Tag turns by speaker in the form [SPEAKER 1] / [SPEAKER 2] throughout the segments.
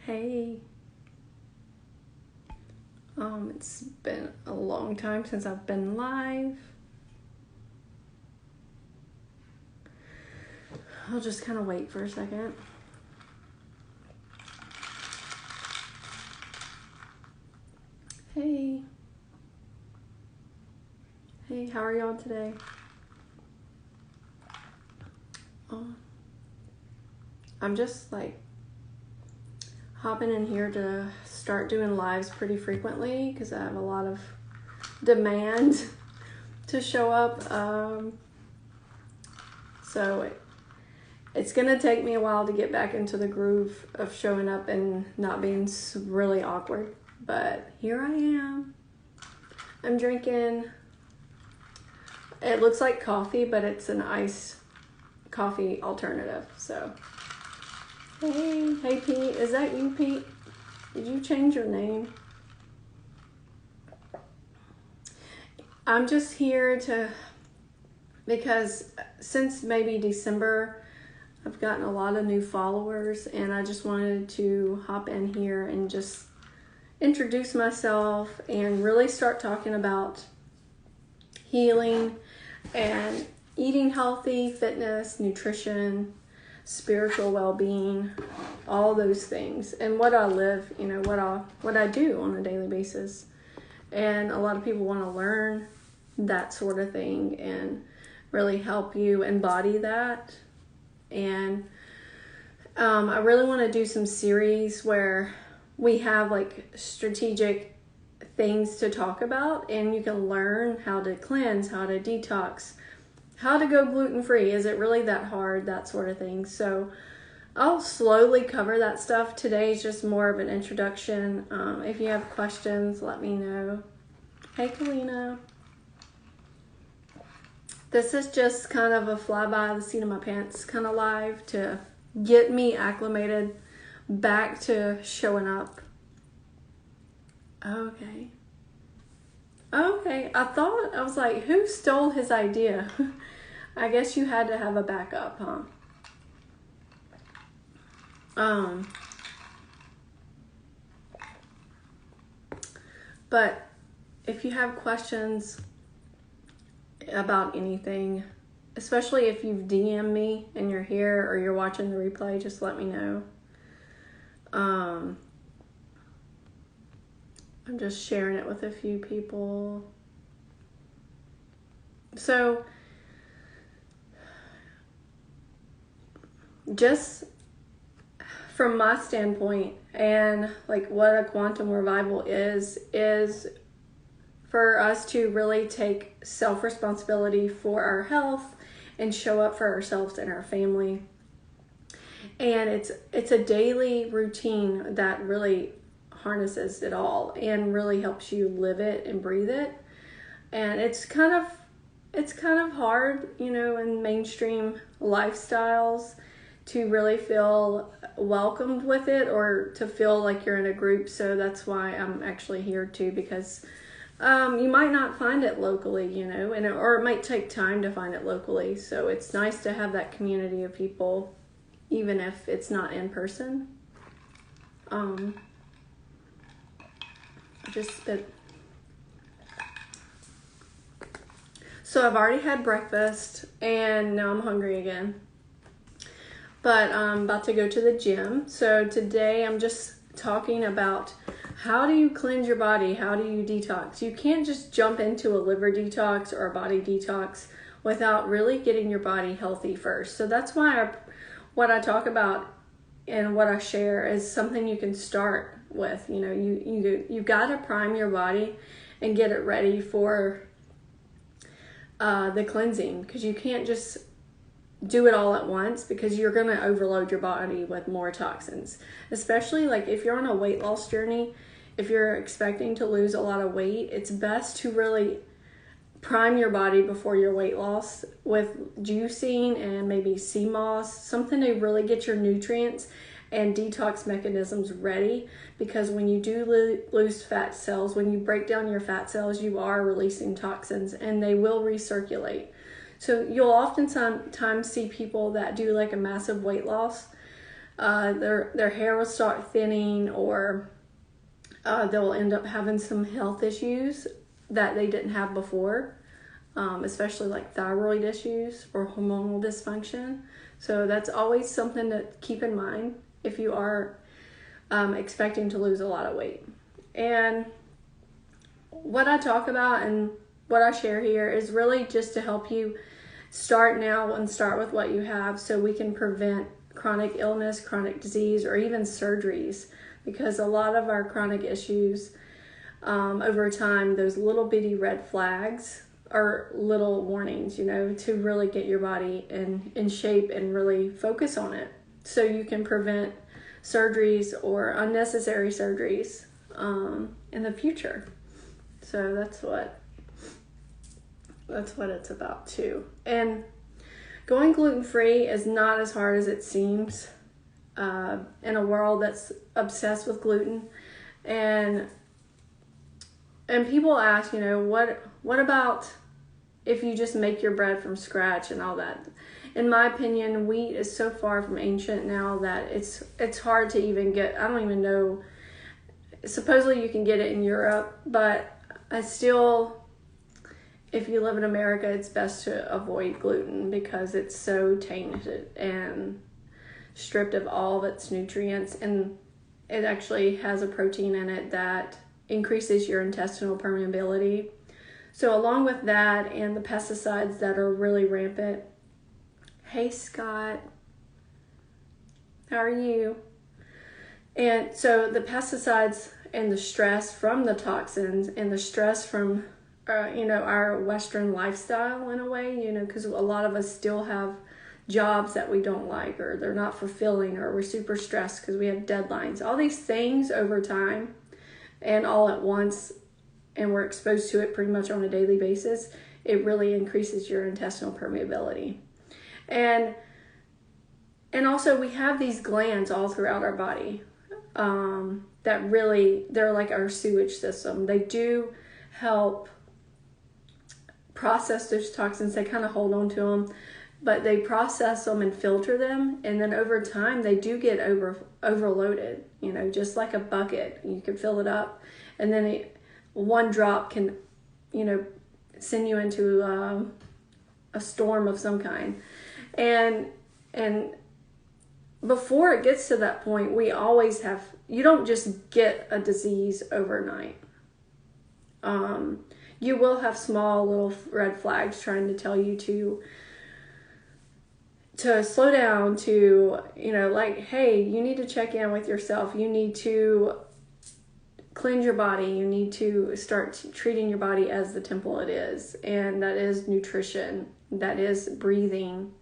[SPEAKER 1] Hey, it's been a long time since I've been live. I'll just kind of wait for a second. Hey. Hey, how are y'all today? I'm just like hopping in here to start doing lives pretty frequently because I have a lot of demand to show up. So it's gonna take me a while to get back into the groove of showing up and not being really awkward, but here I am. I'm drinking, it looks like coffee, but it's an iced coffee alternative. So hey Pete, is that you, Pete? Did you change your name? I'm just here because since maybe December, I've gotten a lot of new followers, and I just wanted to hop in here and just introduce myself and really start talking about healing and eating healthy, fitness, nutrition, spiritual well-being, all those things, and what I live, what I do on a daily basis. And a lot of people want to learn that sort of thing and really help you embody that. And I really want to do some series where we have like strategic things to talk about, and you can learn how to cleanse, how to detox, how to go gluten-free. Is it really that hard? That sort of thing. So I'll slowly cover that stuff. Today's just more of an introduction. If you have questions, let me know. Hey, Kalina. This is just kind of a fly by the seat of my pants kind of live to get me acclimated back to showing up. Okay. I was like, who stole his idea? I guess you had to have a backup, huh? But if you have questions about anything, especially if you've DM'd me and you're here or you're watching the replay, just let me know. I'm just sharing it with a few people. So just from my standpoint, and like what a quantum revival is for us to really take self-responsibility for our health and show up for ourselves and our family. And it's a daily routine that really harnesses it all and really helps you live it and breathe it. And it's kind of hard, in mainstream lifestyles to really feel welcomed with it or to feel like you're in a group. So that's why I'm actually here too, because you might not find it locally, or it might take time to find it locally. So it's nice to have that community of people, even if it's not in person. So I've already had breakfast and now I'm hungry again. But I'm about to go to the gym. So today I'm just talking about how do you cleanse your body? How do you detox? You can't just jump into a liver detox or a body detox without really getting your body healthy first. So that's why what I talk about and what I share is something you can start with. You got to prime your body and get it ready for the cleansing, because you can't just do it all at once, because you're going to overload your body with more toxins, especially like if you're on a weight loss journey. If you're expecting to lose a lot of weight, it's best to really prime your body before your weight loss with juicing and maybe sea moss, something to really get your nutrients and detox mechanisms ready. Because when you do lose fat cells, when you break down your fat cells, you are releasing toxins and they will recirculate. So you'll oftentimes see people that do like a massive weight loss their hair will start thinning, or they'll end up having some health issues that they didn't have before, especially like thyroid issues or hormonal dysfunction. So that's always something to keep in mind if you are expecting to lose a lot of weight. And what I talk about and what I share here is really just to help you start now and start with what you have, so we can prevent chronic illness, chronic disease, or even surgeries. Because a lot of our chronic issues, over time, those little bitty red flags are little warnings, to really get your body in shape and really focus on it, so you can prevent surgeries or unnecessary surgeries in the future. So that's what it's about too. And going gluten-free is not as hard as it seems in a world that's obsessed with gluten. And people ask, what about if you just make your bread from scratch and all that? In my opinion, wheat is so far from ancient now that it's hard to even get. I don't even know. Supposedly you can get it in Europe, but if you live in America, it's best to avoid gluten because it's so tainted and stripped of all of its nutrients, and it actually has a protein in it that increases your intestinal permeability. So along with that and the pesticides that are really rampant. Hey Scott, how are you? And so the pesticides and the stress from the toxins and the stress from our Western lifestyle in a way, because a lot of us still have jobs that we don't like, or they're not fulfilling, or we're super stressed because we have deadlines. All these things over time and all at once, and we're exposed to it pretty much on a daily basis, it really increases your intestinal permeability. And also we have these glands all throughout our body that really, they're like our sewage system. They do help process those toxins. They kind of hold on to them, but they process them and filter them, and then over time they do get overloaded, just like a bucket. You can fill it up, and then one drop can send you into a storm of some kind. And before it gets to that point, we always have, you don't just get a disease overnight. You will have small little red flags trying to tell you to slow down, to, like, hey, you need to check in with yourself. You need to cleanse your body. You need to start treating your body as the temple it is. And that is nutrition. That is breathing.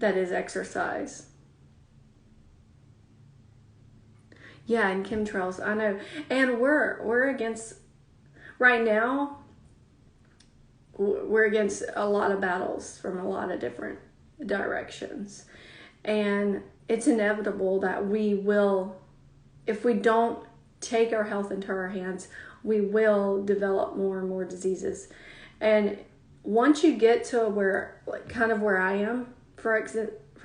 [SPEAKER 1] That is exercise. Yeah, and chemtrails, I know. And we're against, right now, we're against a lot of battles from a lot of different directions. And it's inevitable that we will, if we don't take our health into our hands, we will develop more and more diseases. And once you get to where I am, for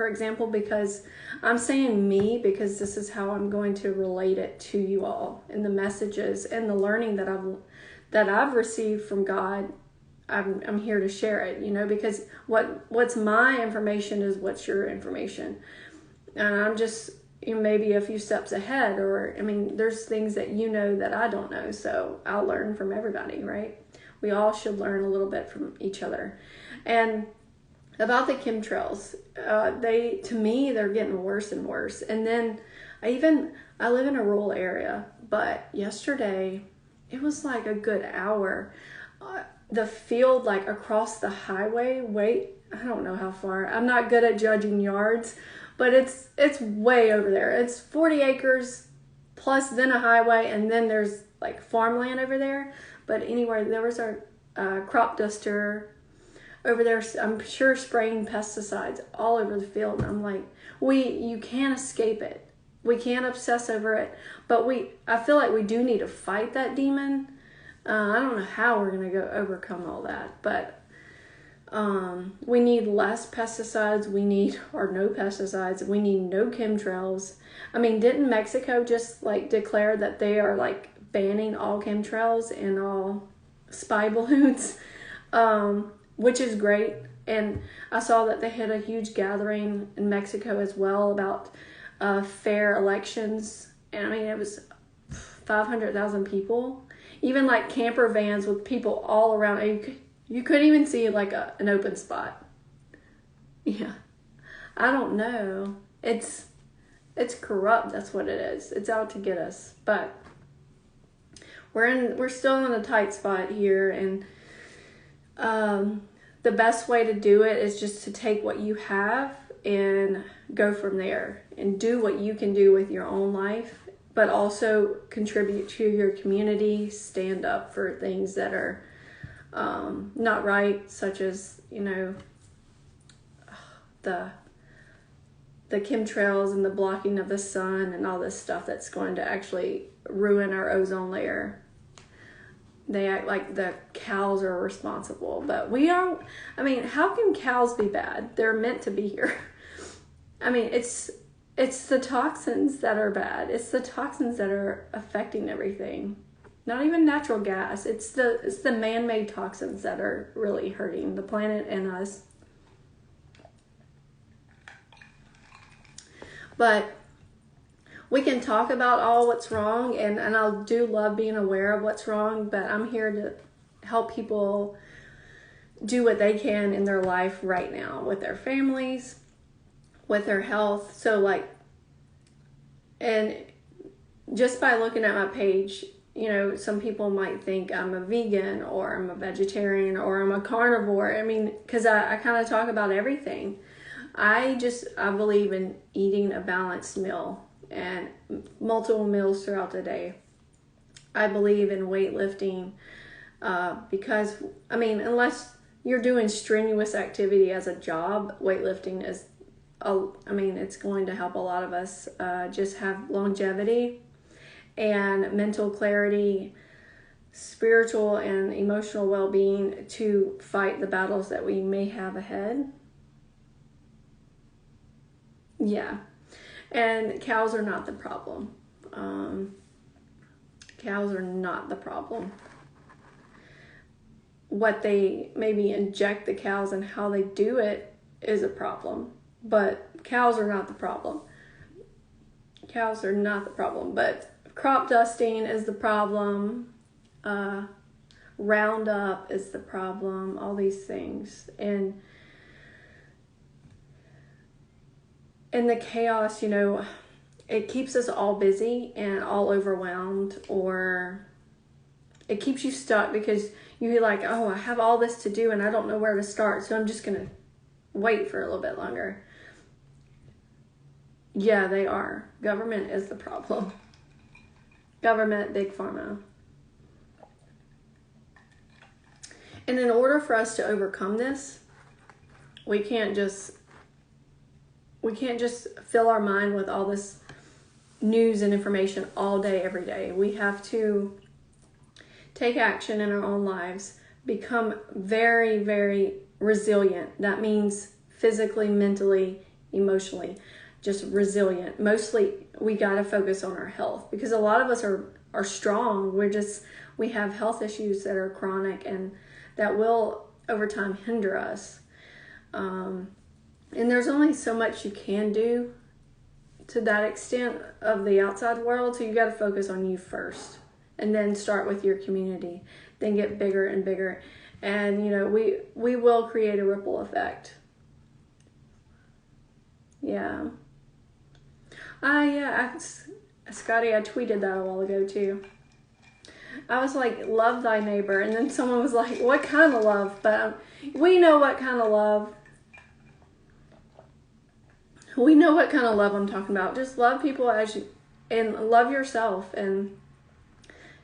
[SPEAKER 1] example, because I'm saying me, because this is how I'm going to relate it to you all, and the messages and the learning that I've received from God. I'm here to share it, because what's my information is what's your information. And I'm just maybe a few steps ahead, or, there's things that that I don't know, so I'll learn from everybody, right? We all should learn a little bit from each other. And about the chemtrails, they're getting worse and worse. And then I live in a rural area, but yesterday it was like a good hour. The field, like across the highway, I don't know how far. I'm not good at judging yards, but it's way over there. It's 40 acres plus then a highway, and then there's like farmland over there. But anyway, there was our crop duster over there, I'm sure, spraying pesticides all over the field. And I'm like, you can't escape it. We can't obsess over it, but I feel like we do need to fight that demon. I don't know how we're going to go overcome all that, but We need less pesticides. We need, or no pesticides. We need no chemtrails. I mean, didn't Mexico just like declare that they are like banning all chemtrails and all spy balloons, which is great. And I saw that they had a huge gathering in Mexico as well about fair elections. And I mean, it was 500,000 people. Even like camper vans with people all around. You couldn't even see like an open spot. Yeah. I don't know. It's corrupt. That's what it is. It's out to get us. But we're still in a tight spot here, and the best way to do it is just to take what you have and go from there and do what you can do with your own life, but also contribute to your community, stand up for things that are not right, such as, the chemtrails and the blocking of the sun and all this stuff that's going to actually ruin our ozone layer. They act like the cows are responsible, but we aren't. I mean, how can cows be bad? They're meant to be here. I mean, it's the toxins that are bad. It's the toxins that are affecting everything. Not even natural gas. It's the man-made toxins that are really hurting the planet and us. But we can talk about all what's wrong, and I do love being aware of what's wrong, but I'm here to help people do what they can in their life right now with their families, with their health. So and just by looking at my page, some people might think I'm a vegan or I'm a vegetarian or I'm a carnivore. I mean, because I kind of talk about everything. I believe in eating a balanced meal and multiple meals throughout the day. I believe in weightlifting because, I mean, unless you're doing strenuous activity as a job, weightlifting is, it's going to help a lot of us just have longevity and mental clarity, spiritual and emotional well-being to fight the battles that we may have ahead. Yeah. And cows are not the problem. Cows are not the problem. What they maybe inject the cows and how they do it is a problem. But cows are not the problem. Cows are not the problem. But crop dusting is the problem. Roundup is the problem. All these things. And the chaos, it keeps us all busy and all overwhelmed, or it keeps you stuck because you're like, oh, I have all this to do and I don't know where to start, so I'm just going to wait for a little bit longer. Yeah, they are. Government is the problem. Government, big pharma. And in order for us to overcome this, we can't just fill our mind with all this news and information all day, every day. We have to take action in our own lives, become very, very resilient. That means physically, mentally, emotionally, just resilient. Mostly, we got to focus on our health because a lot of us are strong. We have health issues that are chronic and that will, over time, hinder us. And there's only so much you can do to that extent of the outside world, so you got to focus on you first, and then start with your community, then get bigger and bigger, and we will create a ripple effect. Yeah. Scotty, I tweeted that a while ago too. I was like, love thy neighbor, and then someone was like, what kind of love? But we know what kind of love. We know what kind of love I'm talking about. Just love people and love yourself, and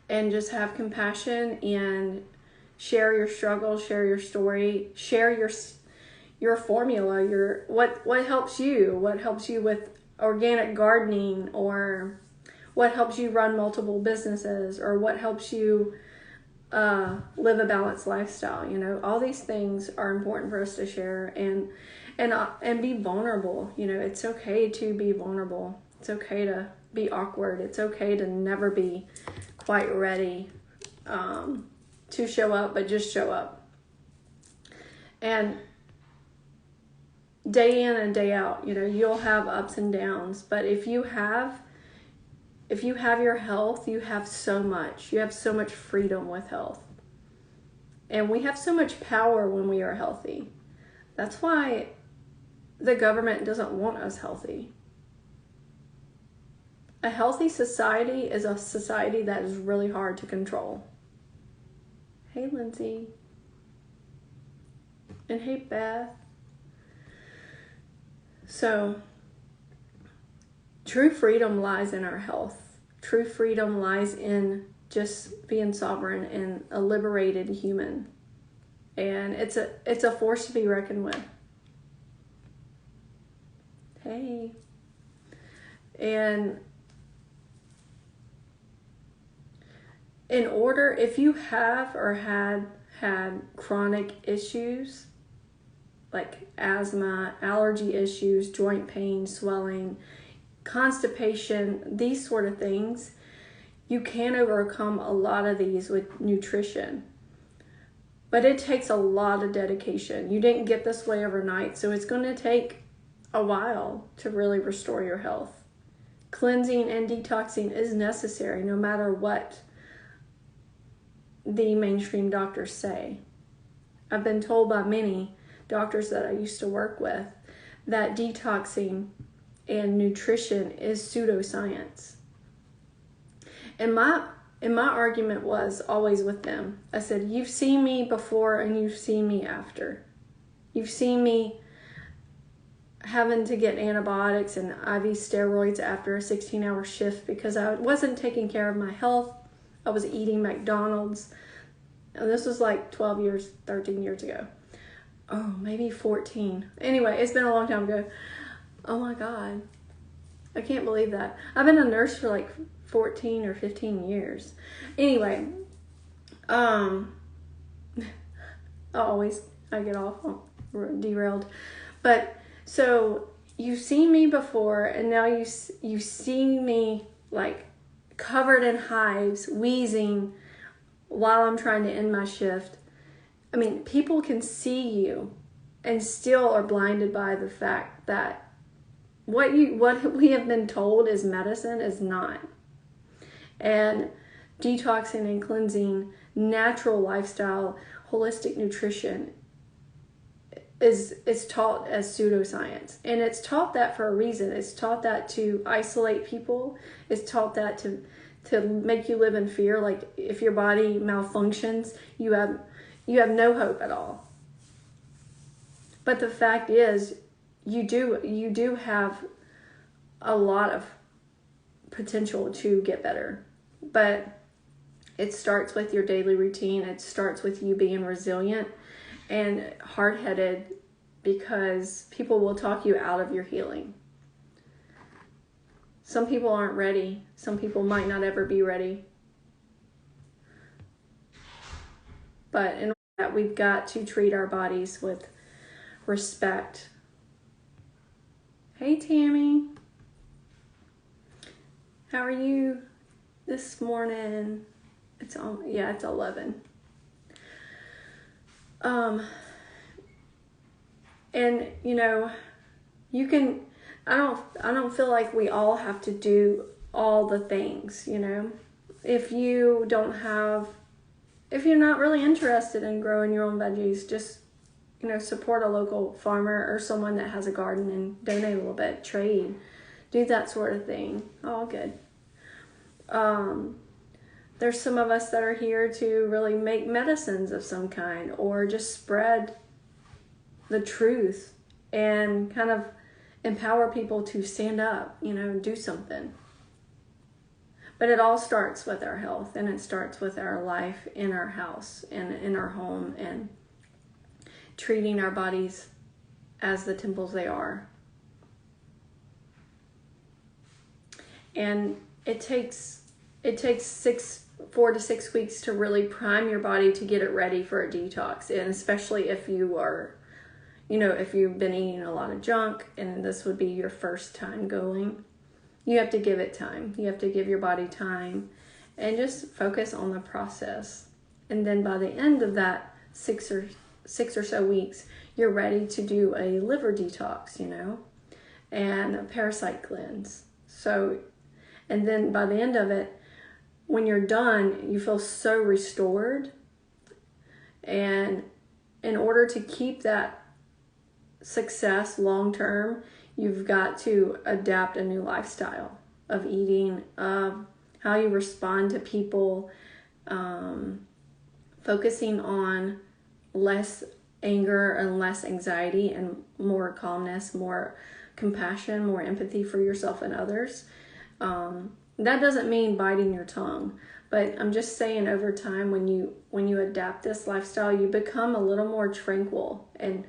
[SPEAKER 1] just have compassion and share your struggle, share your story, share your formula, what helps you with organic gardening, or what helps you run multiple businesses, or what helps you live a balanced lifestyle. You know, all these things are important for us to share and be vulnerable. You know, it's okay to be vulnerable. It's okay to be awkward. It's okay to never be quite ready to show up, but just show up. And day in and day out, you know, you'll have ups and downs, but if you have your health, you have so much. You have so much freedom with health. And we have so much power when we are healthy. That's why the government doesn't want us healthy. A healthy society is a society that is really hard to control. Hey, Lindsay. And hey, Beth. So, true freedom lies in our health. True freedom lies in just being sovereign and a liberated human. And it's a force to be reckoned with. Hey. And in order, if you have or had chronic issues, like asthma, allergy issues, joint pain, swelling, constipation, these sort of things, you can overcome a lot of these with nutrition. But it takes a lot of dedication. You didn't get this way overnight, so it's going to take a while to really restore your health. Cleansing and detoxing is necessary no matter what the mainstream doctors say. I've been told by many doctors that I used to work with that detoxing and nutrition is pseudoscience. And my argument was always with them. I said, you've seen me before and you've seen me after. You've seen me having to get antibiotics and IV steroids after a 16-hour shift because I wasn't taking care of my health. I was eating McDonald's. And this was like 13 years ago. Oh, maybe 14. Anyway, it's been a long time ago. Oh my God. I can't believe that. I've been a nurse for like 14 or 15 years. Anyway, I get off derailed. But so you've seen me before and now you see me like covered in hives, wheezing while I'm trying to end my shift. I mean, people can see you and still are blinded by the fact that what we have been told is medicine is not. And detoxing and cleansing, natural lifestyle, holistic nutrition is taught as pseudoscience. And it's taught that for a reason. It's taught that to isolate people. It's taught that to make you live in fear. Like if your body malfunctions, you have no hope at all. But the fact is, you do have a lot of potential to get better. But it starts with your daily routine. It starts with you being resilient and hard-headed, because people will talk you out of your healing. Some people aren't ready. Some people might not ever be ready. But in order that, we've got to treat our bodies with respect. Hey, Tammy. How are you this morning? It's 11. And you know, I don't feel like we all have to do all the things, you know. If you're not really interested in growing your own veggies, just, you know, support a local farmer or someone that has a garden and donate a little bit, trade, do that sort of thing. All good. There's some of us that are here to really make medicines of some kind, or just spread the truth and kind of empower people to stand up, you know, and do something. But it all starts with our health, and it starts with our life in our house and in our home, and treating our bodies as the temples they are. And it takes 6 4 to 6 weeks to really prime your body to get it ready for a detox. And especially if you are, if you've been eating a lot of junk and this would be your first time going, you have to give it time. You have to give your body time and just focus on the process. And then by the end of that six or so weeks, you're ready to do a liver detox, and a parasite cleanse. So, and then by the end of it, when you're done, you feel so restored. And in order to keep that success long term, you've got to adapt a new lifestyle of eating, of how you respond to people, focusing on less anger and less anxiety and more calmness, more compassion, more empathy for yourself and others. That doesn't mean biting your tongue, but I'm just saying over time, when you adapt this lifestyle, you become a little more tranquil, and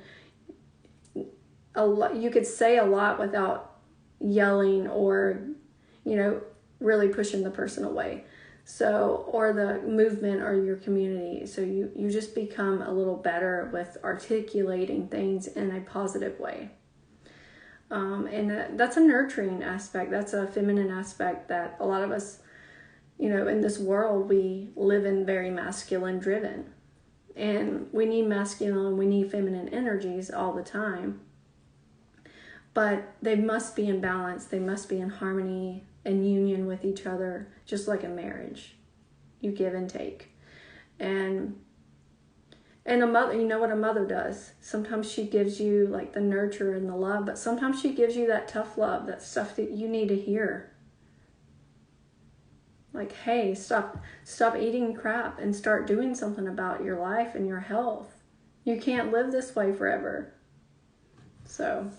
[SPEAKER 1] you could say a lot without yelling or, really pushing the person away. So, or the movement or your community. So you just become a little better with articulating things in a positive way. And that's a nurturing aspect. That's a feminine aspect that a lot of us, in this world, we live in very masculine driven. And we need masculine, we need feminine energies all the time. But they must be in balance. They must be in harmony and union with each other, just like a marriage. You give and take. And a mother, you know what a mother does? Sometimes she gives you like the nurture and the love, but sometimes she gives you that tough love, that stuff that you need to hear. Like, hey, stop eating crap and start doing something about your life and your health. You can't live this way forever. So,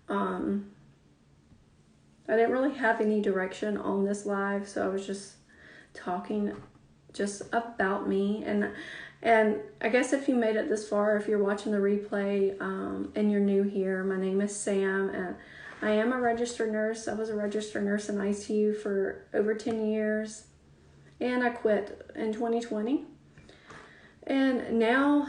[SPEAKER 1] I didn't really have any direction on this live, so I was just talking just about me. And I guess if you made it this far, if you're watching the replay and you're new here, my name is Sam, and I am a registered nurse. I was a registered nurse in ICU for over 10 years, and I quit in 2020. And now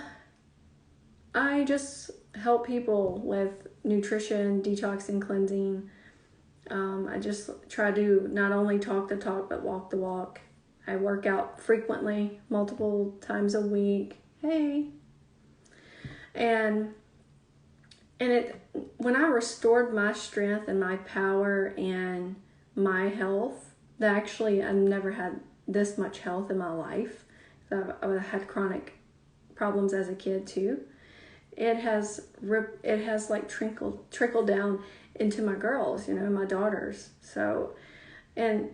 [SPEAKER 1] I just help people with nutrition, detoxing, cleansing. I just try to not only talk the talk, but walk the walk. I work out frequently, multiple times a week. Hey. And when I restored my strength and my power and my health, I've never had this much health in my life. I've had chronic problems as a kid too. It has like trickled down into my girls, my daughters. So, and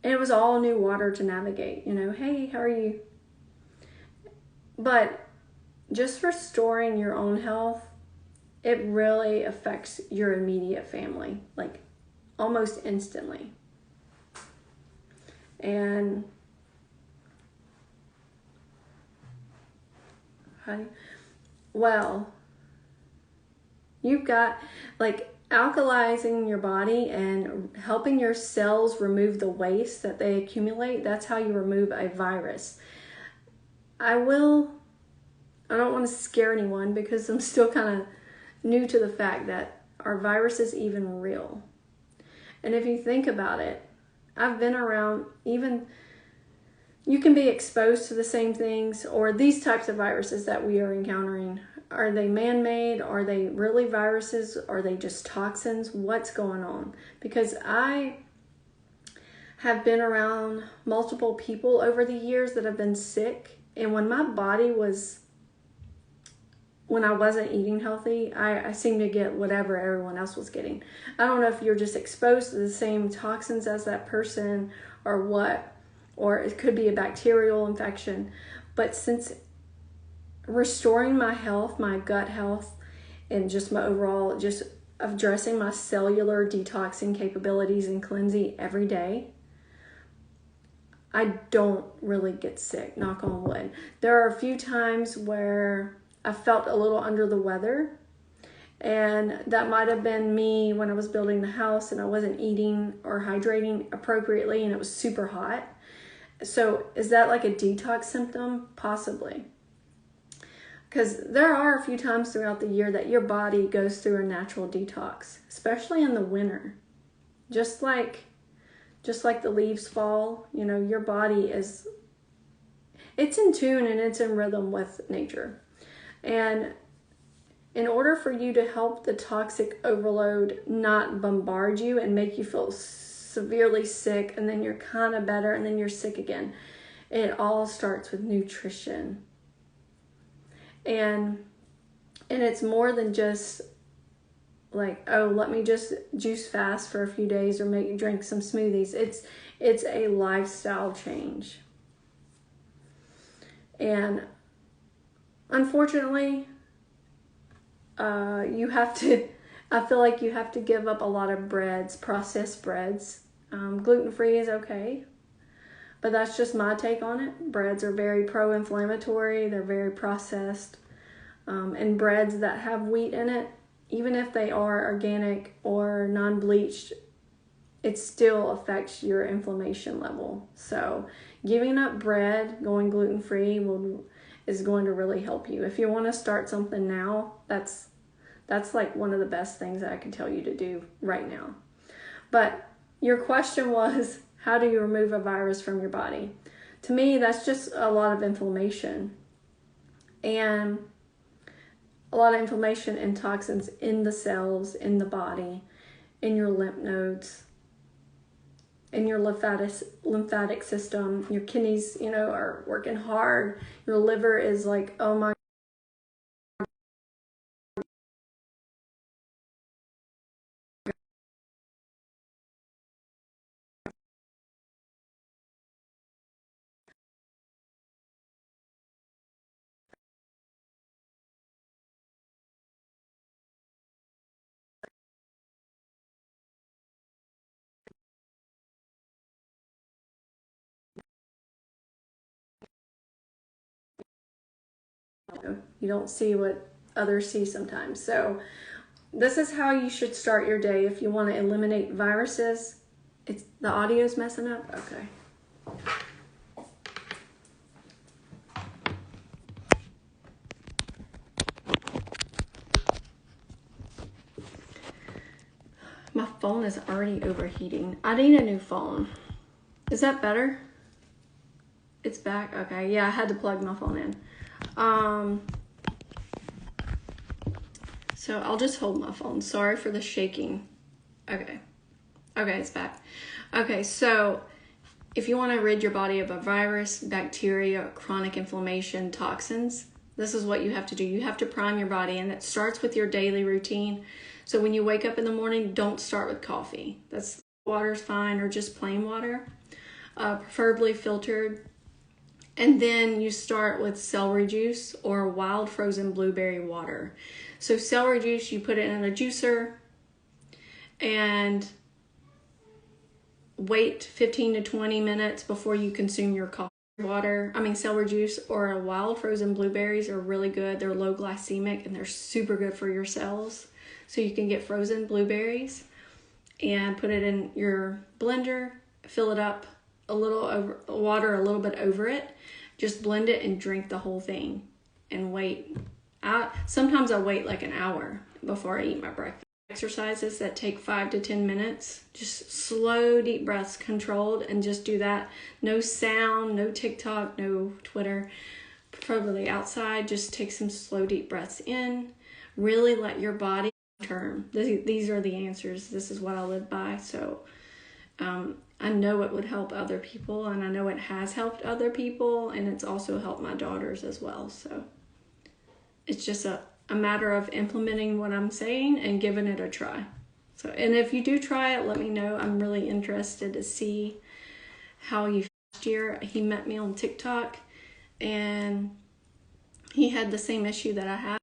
[SPEAKER 1] it was all new water to navigate, hey, how are you? But just restoring your own health, it really affects your immediate family, like almost instantly. And you've got like alkalizing your body and helping your cells remove the waste that they accumulate. That's how you remove a virus. I don't want to scare anyone because I'm still kind of new to the fact that are viruses even real? And if you think about it, I've been around, even you can be exposed to the same things, or these types of viruses that we are encountering. Are they man-made? Are they really viruses? Are they just toxins? What's going on? Because I have been around multiple people over the years that have been sick. And when my body when I wasn't eating healthy, I seemed to get whatever everyone else was getting. I don't know if you're just exposed to the same toxins as that person or what, or it could be a bacterial infection. But since restoring my health, my gut health, and just my overall, just addressing my cellular detoxing capabilities and cleansing every day, I don't really get sick, knock on wood. There are a few times where I felt a little under the weather, And that might have been me when I was building the house and I wasn't eating or hydrating appropriately and it was super hot. So is that like a detox symptom? Possibly. Because there are a few times throughout the year that your body goes through a natural detox, especially in the winter. Just like the leaves fall, you know, your body it's in tune and it's in rhythm with nature. And in order for you to help the toxic overload not bombard you and make you feel severely sick, and then you're kind of better and then you're sick again, it all starts with nutrition. And it's more than just like, oh, let me just juice fast for a few days or drink some smoothies. It's a lifestyle change. And unfortunately, I feel like you have to give up a lot of breads, processed breads. Gluten-free is okay, but that's just my take on it. Breads are very pro-inflammatory. They're very processed. And breads that have wheat in it, even if they are organic or non-bleached, it still affects your inflammation level. So giving up bread, going gluten-free is going to really help you. If you want to start something now, that's like one of the best things that I can tell you to do right now. But your question was, how do you remove a virus from your body? To me, that's just a lot of inflammation. And a lot of inflammation and toxins in the cells, in the body, in your lymph nodes, in your lymphatic system. Your kidneys, are working hard. Your liver is like, oh my. You don't see what others see sometimes. So this is how you should start your day if you want to eliminate viruses. The audio's messing up? Okay. My phone is already overheating. I need a new phone. Is that better? It's back? Okay. Yeah, I had to plug my phone in. So I'll just hold my phone. Sorry for the shaking. Okay, it's back. Okay, so if you want to rid your body of a virus, bacteria, chronic inflammation, toxins, this is what you have to do. You have to prime your body, and it starts with your daily routine. So when you wake up in the morning, don't start with coffee. Water's fine, or just plain water, preferably filtered. And then you start with celery juice or wild frozen blueberry water. So celery juice, you put it in a juicer and wait 15 to 20 minutes before you consume your celery juice or wild frozen blueberries are really good. They're low glycemic and they're super good for your cells. So you can get frozen blueberries and put it in your blender, fill it up water a little bit over it. Just blend it and drink the whole thing and wait. Sometimes I wait like an hour before I eat my breakfast. Exercises that take 5 to 10 minutes, just slow, deep breaths, controlled, and just do that. No sound, no TikTok, no Twitter, preferably outside. Just take some slow, deep breaths in. Really let your body term. These are the answers. This is what I live by. So I know it would help other people, and I know it has helped other people, and it's also helped my daughters as well. So it's just a matter of implementing what I'm saying and giving it a try. So, and if you do try it, let me know. I'm really interested to see how you. Last year, he met me on TikTok, and he had the same issue that I had.